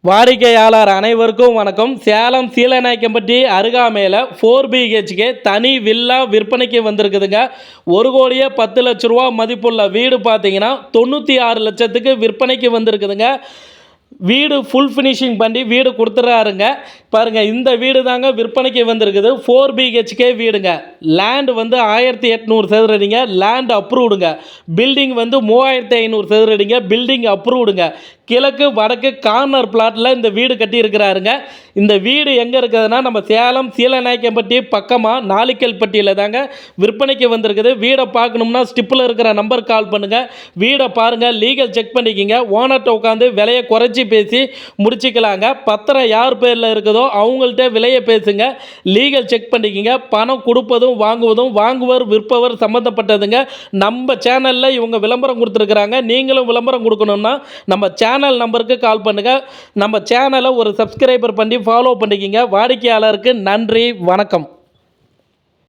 வாடிக்கையாளர் அனைவருக்கும் வணக்கம். சேலம் சீலநாயக்கம்பட்டி அருகாமையில் 4BHK தனி வில்லா விற்பனைக்கு வந்திருக்குதுங்க. 1,10,00,000 மதிப்புள்ள வீடு பார்த்தீங்கன்னா 96 லட்சத்துக்கு விற்பனைக்கு வந்திருக்குதுங்க. வீடு ஃபுல் ஃபினிஷிங் பண்ணி வீடு கொடுத்துட்றாருங்க. பாருங்கள், இந்த வீடு தாங்க விற்பனைக்கு வந்திருக்குது. 4BHK வீடுங்க. லேண்டு வந்து 1800 சதுரடிங்க. லேண்ட் அப்ரூவ்டுங்க. பில்டிங் வந்து 3500 சதுரடிங்க. பில்டிங் அப்ரூவ்டுங்க. கிழக்கு வடக்கு கார்னர் பிளாட்டில் இந்த வீடு கட்டியிருக்கிறாருங்க. இந்த வீடு எங்கே இருக்குதுன்னா நம்ம சேலம் சீலநாயக்கம்பட்டி பக்கமாக நாலிக்கல்பட்டியில் தாங்க விற்பனைக்கு வந்திருக்குது. வீடை பார்க்கணும்னா ஸ்டிப்பில் இருக்கிற நம்பருக்கு கால் பண்ணுங்கள். வீடை பாருங்கள், லீகல் செக் பண்ணிக்கிங்க. ஓனர்கிட்ட உட்காந்து விலையை குறைச்சி பேசி முடிச்சிக்கலாங்க. பத்திரம் யார் பேரில் இருக்குதோ அவங்கள்ட்ட விலையை பேசுங்க. லீகல் செக் பண்ணிக்கிங்க. பணம் கொடுப்பதும் வாங்குவதும் வாங்குவர் விற்பவர் சம்மந்தப்பட்டதுங்க. நம்ம சேனலில் இவங்க விளம்பரம் கொடுத்துருக்குறாங்க. நீங்களும் விளம்பரம் கொடுக்கணும்னா நம்ம சேனல் நம்பருக்கு கால் பண்ணுங்கள். நம்ம சேனலை ஒரு சப்ஸ்கிரைபர் பண்ணி ஃபாலோ பண்ணிக்கிங்க. வாடிக்கையாளருக்கு நன்றி, வணக்கம்.